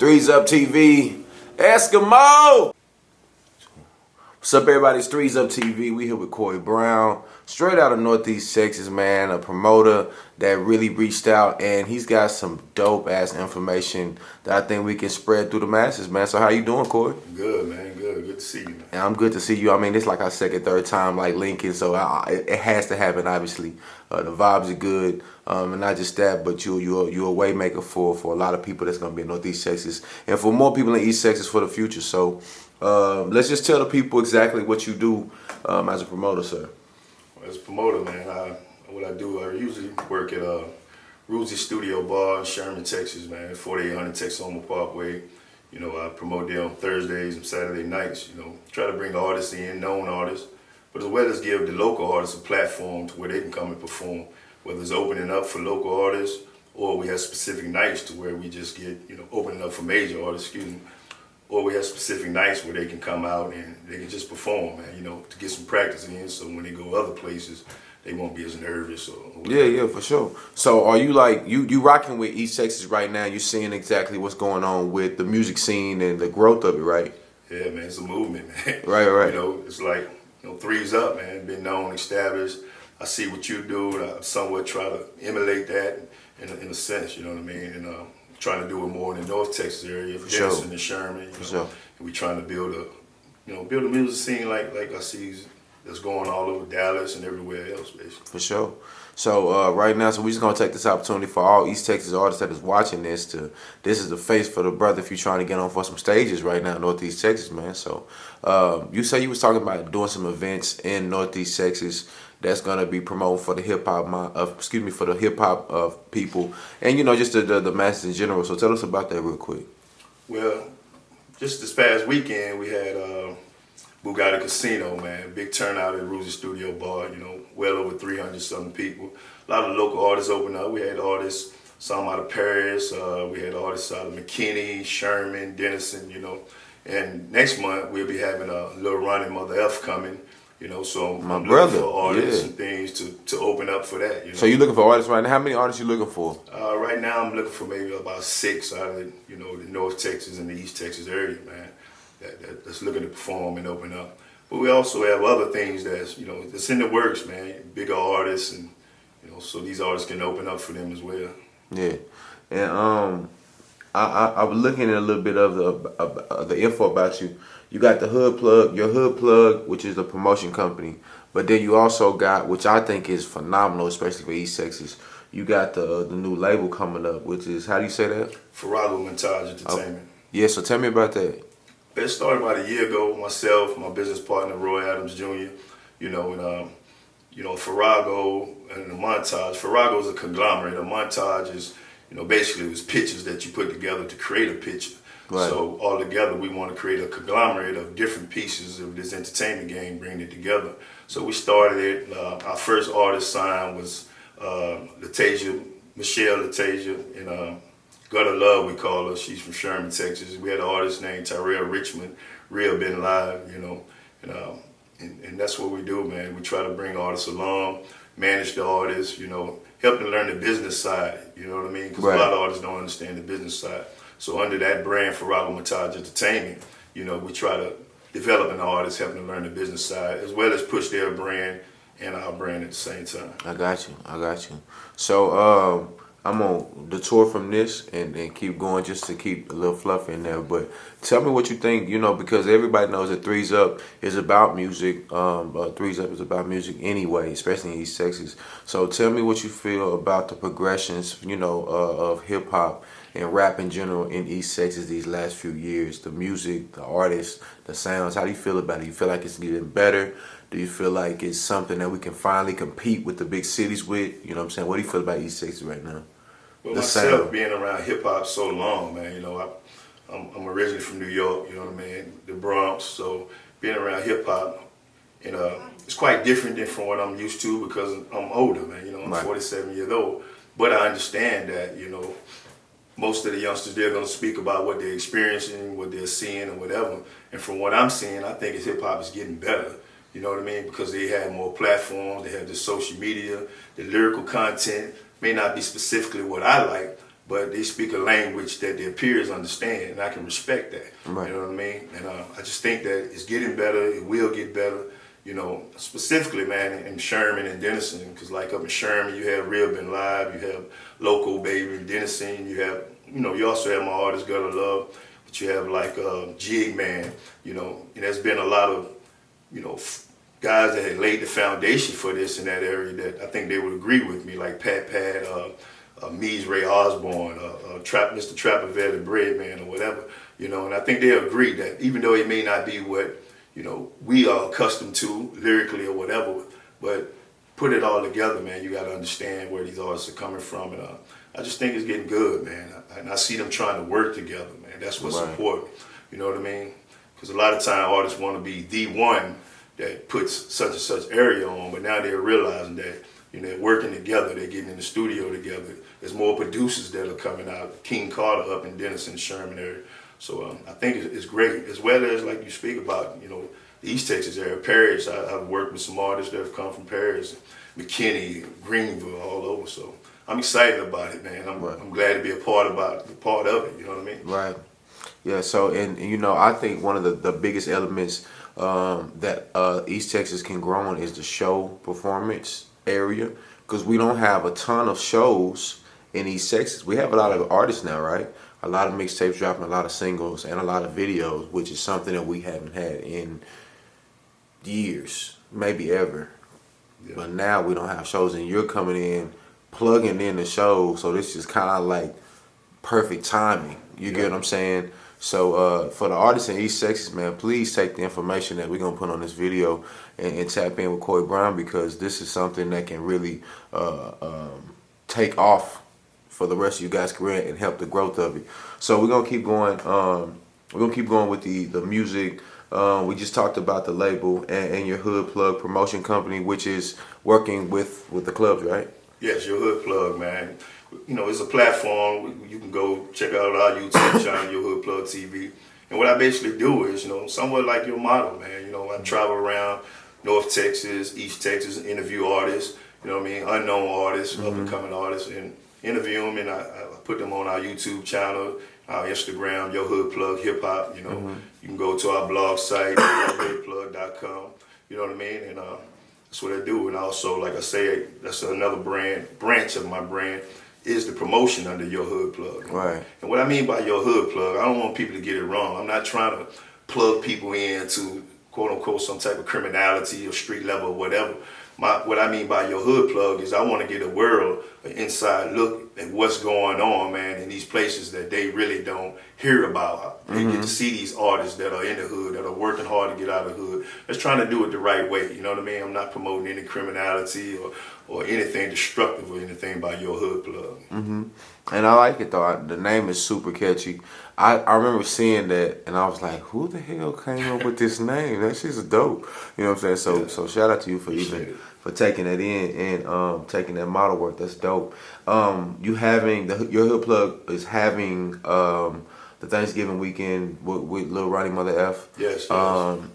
3's Up TV, Eskimo! What's up, everybody? It's 3's Up TV. We here with Corey Brown, straight out of Northeast Texas, man. A promoter that really reached out, and he's got some dope-ass information that I think we can spread through the masses, man. So how you doing, Corey? Good, man. Good. Good to see you, man. And I'm good to see you. I mean, it's like our second, third time, like, linking, so it has to happen, obviously. The vibes are good, and not just that, but you're a way maker for a lot of people that's going to be in Northeast Texas, and for more people in East Texas for the future. So let's just tell the people exactly what you do as a promoter, sir. Well, as a promoter, man, what I do, I usually work at Ruzy's Studio Bar in Sherman, Texas, man, 4800 Texoma Parkway. You know, I promote there on Thursdays and Saturday nights, you know, try to bring artists in, known artists, but as well as give the local artists a platform to where they can come and perform, whether it's opening up for local artists or we have specific nights to where we just get, you know, opening up for major artists, or we have specific nights where they can come out and they can just perform, man, you know, to get some practice in, so when they go other places, they won't be as nervous. Yeah, for sure. So are you like, you rocking with East Texas right now, you're seeing exactly what's going on with the music scene and the growth of it, right? Yeah, man, it's a movement, man. Right. You know, it's like, you know, 3's Up, man, been known, established. I see what you do, and I somewhat try to emulate that in a sense, you know what I mean? And trying to do it more in the North Texas area, Denison and Sherman, you know. And we trying to build a music scene like I see that's going all over Dallas and everywhere else, basically. For sure. So right now, so we're just gonna take this opportunity for all East Texas artists that is watching this this is the face for the brother if you're trying to get on for some stages right now in Northeast Texas, man. So you say you was talking about doing some events in Northeast Texas that's gonna be promoting for the hip hop, for the hip hop people, and you know, just the masses in general. So tell us about that real quick. Well, just this past weekend we had Bugatti Casino, man, big turnout at Ruzy's Studio Bar. You know, well over 300-something people. A lot of local artists opened up. We had artists, some out of Paris. We had artists out of McKinney, Sherman, Denison. You know, and next month we'll be having a little run in Mother F coming. You know, so I'm looking for artists and things to open up for that. You know? So you're looking for artists right now? How many artists you looking for? Right now I'm looking for maybe about 6 out of the, you know, the North Texas and the East Texas area, man, that's looking to perform and open up. But we also have other things that's, you know, that's in the works, man. Bigger artists, and you know, so these artists can open up for them as well. Yeah, and I was looking at a little bit of the info about you. You got the Hood Plug, your Hood Plug, which is a promotion company, but then you also got, which I think is phenomenal, especially for East Texas, you got the new label coming up, which is, how do you say that? Farrago Montage Entertainment. Yeah, so tell me about that. It started about a year ago. Myself, my business partner Roy Adams Jr. You know, and you know, Farrago and the Montage. Farrago is a conglomerate. A montage is, you know, basically it was pictures that you put together to create a picture. Right. So all together we want to create a conglomerate of different pieces of this entertainment game, bringing it together. So we started it. Our first artist signed was Michelle Latasia, and Gutter Love, we call her. She's from Sherman, Texas. We had an artist named Tyrell Richmond. Real been live, you know, and that's what we do, man. We try to bring artists along, manage the artists, you know, help them learn the business side. You know what I mean? Because a lot of artists don't understand the business side. So under that brand, Farrago Montage Entertainment, you know, we try to develop an artist, help them learn the business side, as well as push their brand and our brand at the same time. I got you. So I'm on the tour from this and keep going just to keep a little fluff in there. But tell me what you think, you know, because everybody knows that 3's Up is about music. 3's Up is about music anyway, especially in East Texas. So tell me what you feel about the progressions, you know, of hip hop and rap in general in East Texas these last few years. The music, the artists, the sounds. How do you feel about it? You feel like it's getting better? Do you feel like it's something that we can finally compete with the big cities with? You know what I'm saying? What do you feel about East Texas right now? Well, myself being around hip hop so long, man, you know, I'm originally from New York, you know what I mean, the Bronx. So being around hip hop, you know, it's quite different than from what I'm used to because I'm older, man. You know, I'm 47 years old. But I understand that, you know, most of the youngsters, they're going to speak about what they're experiencing, what they're seeing, or whatever. And from what I'm seeing, I think hip hop is getting better. You know what I mean? Because they have more platforms, they have the social media, the lyrical content may not be specifically what I like, but they speak a language that their peers understand, and I can respect that. Right. You know what I mean? And I just think that it's getting better. It will get better. You know, specifically, man, in Sherman and Denison, because like up in Sherman, you have Real Been Live, you have Local Baby in Denison, you have, you know, you also have my artist Gutter Love, but you have like Jig Man, you know, and there's been a lot of, you know, guys that had laid the foundation for this in that area that I think they would agree with me, like Pat, Mees Ray Osborne, Mr. Trapper the Bread Man or whatever, you know, and I think they agree that even though it may not be what, you know, we are accustomed to lyrically or whatever, but put it all together, man, you got to understand where these artists are coming from, and I just think it's getting good, man, and I see them trying to work together, man. That's what's important, you know what I mean? Because a lot of time artists want to be the one that puts such and such area on, but now they're realizing that, you know, they're working together, they're getting in the studio together. There's more producers that are coming out. King Carter up in Denison, Sherman area. So I think it's great, as well as like you speak about, you know, the East Texas area, Paris. I've worked with some artists that have come from Paris, McKinney, Greenville, all over. So I'm excited about it, man. I'm glad to be a part of it. You know what I mean? Right. Yeah. So and you know, I think one of the biggest elements that East Texas can grow on is the show performance area, because we don't have a ton of shows in East Texas. We have a lot of artists now, right? A lot of mixtapes dropping, a lot of singles, and a lot of videos, which is something that we haven't had in years, maybe ever. Yeah. But now we don't have shows, and you're coming in, plugging in the show, so this is kind of like perfect timing. You get what I'm saying? So for the artists in East Texas, man, please take the information that we're going to put on this video and tap in with Corey Brown, because this is something that can really take off for the rest of you guys' career and help the growth of it. So we're gonna keep going. We're gonna keep going with the music. We just talked about the label and your Hood Plug promotion company, which is working with the clubs, right? Yes, your Hood Plug, man. You know, it's a platform. You can go check out our YouTube channel, Your Hood Plug TV. And what I basically do is, you know, somewhat like your model, man. You know, I travel around North Texas, East Texas, interview artists. You know what I mean? Unknown artists, up and coming artists, and interview them, and I put them on our YouTube channel, our Instagram, Your Hood Plug Hip Hop. You know, you can go to our blog site, yourhoodplug.com. You know what I mean? And that's what I do. And also, like I say, that's another branch of my brand, is the promotion under Your Hood Plug. Right. And what I mean by Your Hood Plug, I don't want people to get it wrong. I'm not trying to plug people into quote unquote some type of criminality or street level or whatever. What I mean by Your Hood Plug is I want to get a world, an inside look at what's going on, man, in these places that they really don't hear about. They get to see these artists that are in the hood, that are working hard to get out of the hood. Just trying to do it the right way, you know what I mean? I'm not promoting any criminality or anything destructive or anything by Your Hood Plug. And I like it, though. The name is super catchy. I remember seeing that, and I was like, who the hell came up with this name? That shit's dope. You know what I'm saying? So shout out to you for for taking that in and taking that model work. That's dope. You having your Hood Plug is having the Thanksgiving weekend with Lil Ronnie Mother F. Yes.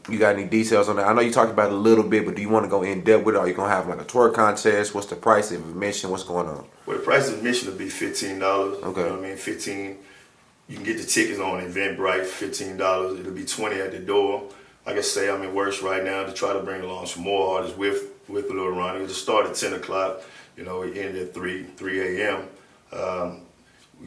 You got any details on that? I know you talked about it a little bit, but do you want to go in depth with it? Are you gonna have like a twerk contest? What's the price of admission? What's going on? Well, the price of admission will be $15. Okay. You know what I mean? $15. You can get the tickets on Eventbrite, $15. It'll be $20 at the door. Like I say, I'm in works right now to try to bring along some more artists with Lil Ronnie. It'll start at 10 o'clock. You know, it ended at 3 a.m. I'm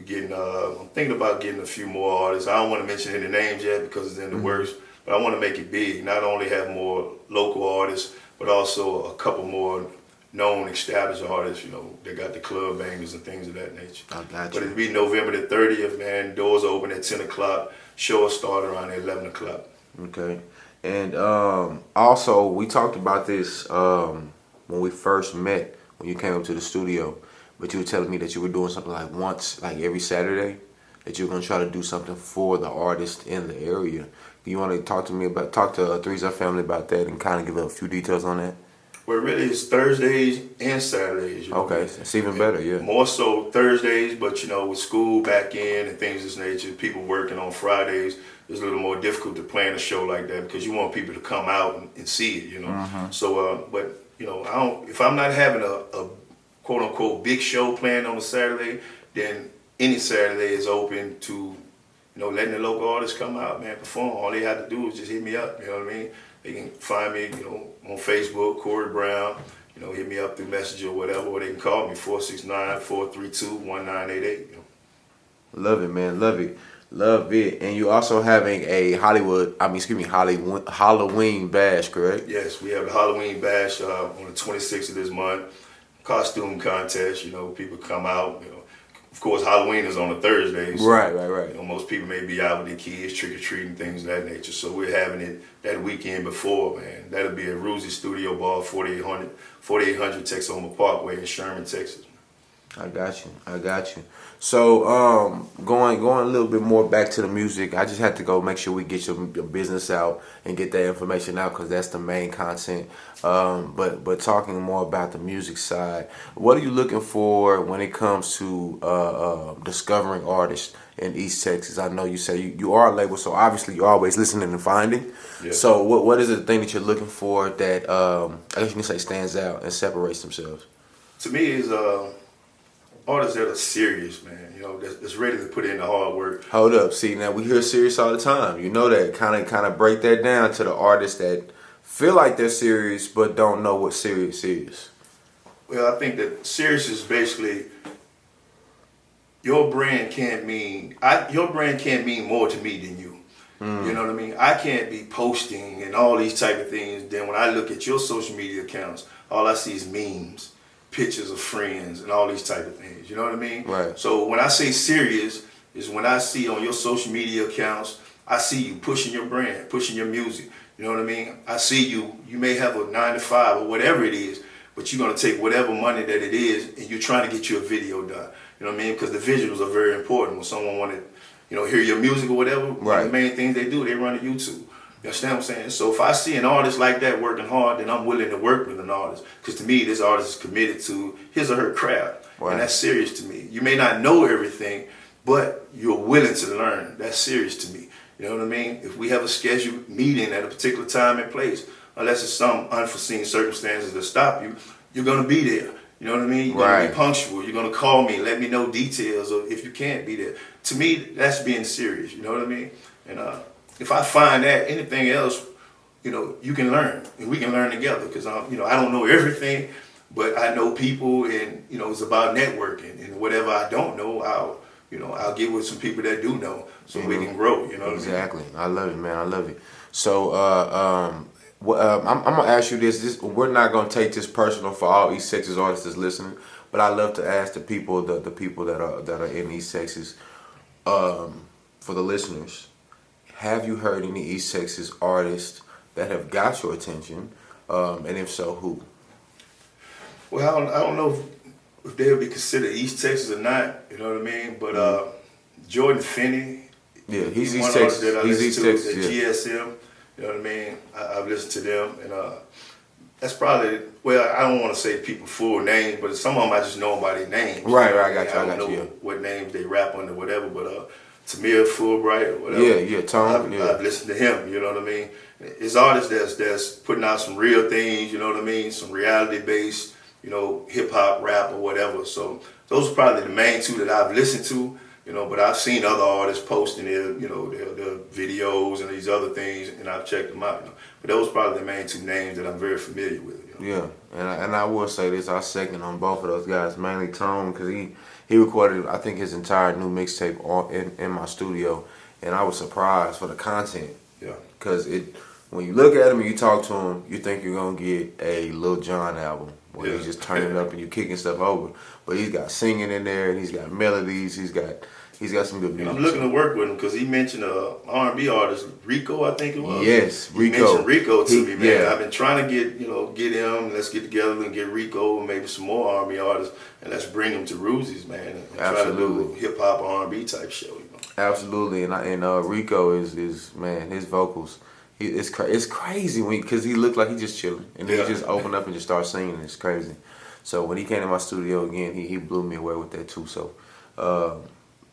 thinking about getting a few more artists. I don't want to mention any names yet because it's in the works, but I want to make it big. Not only have more local artists, but also a couple more known established artists, you know, that got the club bangers and things of that nature. I got you. But it'll be November the 30th, man. Doors open at 10 o'clock. Show will start around 11 o'clock. Okay. And also, we talked about this when we first met, when you came up to the studio. But you were telling me that you were doing something like once, like every Saturday, that you were going to try to do something for the artist in the area. Do you want to talk to 3's family about that and kind of give a few details on that? Well, really, it's Thursdays and Saturdays. You know? Okay, it's even better, yeah. More so Thursdays, but, you know, with school back in and things of this nature, people working on Fridays, it's a little more difficult to plan a show like that because you want people to come out and see it, you know. So, but, you know, if I'm not having a quote-unquote big show planned on a Saturday, then any Saturday is open to, letting the local artists come out, man, perform. All they have to do is just hit me up, you know what I mean? They can find me, on Facebook, Corey Brown, hit me up through Messenger or whatever, or they can call me, 469-432-1988. Love it, man. Love it. Love it. And you also having a Halloween bash, correct? Yes, we have the Halloween bash on the 26th of this month. Costume contest, people come out, Of course, Halloween is on a Thursday. So, right. Most people may be out with their kids, trick-or-treating, things of that nature. So we're having it that weekend before, man. That'll be at 3's Studio Bar, 4800 Texoma Parkway in Sherman, Texas. I got you. So, going a little bit more back to the music, I just had to go make sure we get your business out and get that information out because that's the main content. But talking more about the music side, what are you looking for when it comes to discovering artists in East Texas? I know you say you are a label, so obviously you're always listening and finding. Yeah. So, what is the thing that you're looking for that I guess you can say stands out and separates themselves? To me, is artists that are serious, man. That's ready to put in the hard work. Hold up, see now we hear serious all the time. You know that kind of break that down to the artists that feel like they're serious but don't know what serious is. Well, I think that serious is basically your brand can't mean more to me than you. You know what I mean? I can't be posting and all these type of things. Then when I look at your social media accounts, all I see is memes, pictures of friends, and all these type of things. You know what I mean? Right. So when I say serious is when I see on your social media accounts, I see you pushing your brand, pushing your music. You know what I mean? I see you may have a 9-to-5 or whatever it is, but you're going to take whatever money that it is and you're trying to get you a video done. You know what I mean? Because the visuals are very important. When someone want to, hear your music or whatever, right. The main things they do, they run to YouTube. You understand what I'm saying? So if I see an artist like that working hard, then I'm willing to work with an artist. Because to me, this artist is committed to his or her craft. Right. And that's serious to me. You may not know everything, but you're willing to learn. That's serious to me. You know what I mean? If we have a scheduled meeting at a particular time and place, unless it's some unforeseen circumstances that stop you, you're going to be there. You know what I mean? You're going to be punctual. You're going to call me, let me know details of if you can't be there. To me, that's being serious. You know what I mean? And if I find that, anything else, you can learn, and we can learn together. Because I don't know everything, but I know people, and it's about networking. And whatever I don't know, I'll get with some people that do know, so we can grow. You know what exactly. I mean? I love it, man. I love it. So I'm gonna ask you this. We're not gonna take this personal for all East Texas artists that's listening, but I love to ask the people that are in East Texas, for the listeners. Have you heard any East Texas artists that have got your attention? And if so, who? Well, I don't know if they would be considered East Texas or not. You know what I mean? But Jordan Finney. Yeah, he's East Texas. He's East Texas. GSM. You know what I mean? I've listened to them, and that's probably, well, I don't want to say people full names, but some of them I just know them by their names. Right, I got you. I don't know what names they rap under, whatever, but Tamir Fulbright or whatever. Yeah, Tom. I've listened to him, you know what I mean? It's artists that's putting out some real things, you know what I mean? Some reality-based, hip-hop, rap, or whatever. So those are probably the main two that I've listened to. But I've seen other artists posting their videos and these other things, and I've checked them out. But those are probably the main two names that I'm very familiar with. Yeah, and I will say this: I second on both of those guys, mainly Tone, because he recorded, I think, his entire new mixtape in my studio, and I was surprised for the content. Yeah. Because when you look at him and you talk to him, you think you're gonna get a Lil Jon album where he's just turning it up and you kicking stuff over, but he's got singing in there and he's got melodies. He's got some good music. I'm looking to work with him because he mentioned R&B artist Rico, I think it was. Yes, Rico. He mentioned Rico to me, man. Yeah. I've been trying to get him. Let's get together and get Rico and maybe some more R&B artists, and let's bring them to 3's, man. And Absolutely. Try to do a hip hop R&B type show. Absolutely, and Rico is man, his vocals. It's crazy because he looked like he just chilling, and then he just opened up and just started singing. It's crazy. So when he came to my studio again, he blew me away with that too. So.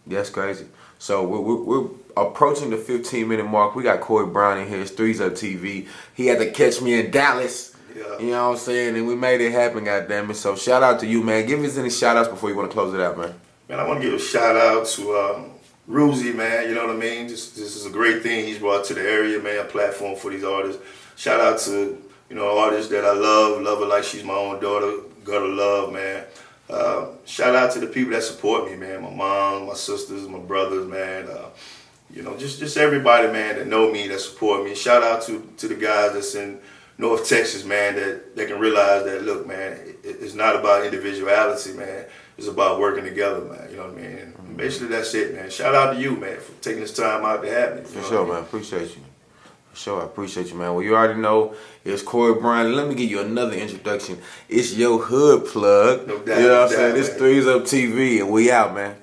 That's crazy. So we're approaching the 15-minute mark. We got Corey Brown in here. It's 3's Up TV. He had to catch me in Dallas. Yeah. You know what I'm saying? And we made it happen, goddammit. So shout out to you, man. Give us any shout outs before you want to close it out, man. Man, I want to give a shout out to Ruzy, man. You know what I mean? This is a great thing he's brought to the area, man. A platform for these artists. Shout out to artists that I love her like she's my own daughter. Gutter love, man. Shout out to the people that support me, man. My mom, my sisters, my brothers, man. Just everybody, man, that know me, that support me. Shout out to the guys that's in North Texas, man, that can realize that, look, man, it's not about individuality, man. It's about working together, man. You know what I mean? And basically, that's it, man. Shout out to you, man, for taking this time out to have me. For sure, man. Appreciate you. For sure, I appreciate you, man. Well, you already know it's Corey Bryant. Let me give you another introduction. It's your hood plug. No doubt. You know what I'm saying? It's 3's Up TV, and we out, man.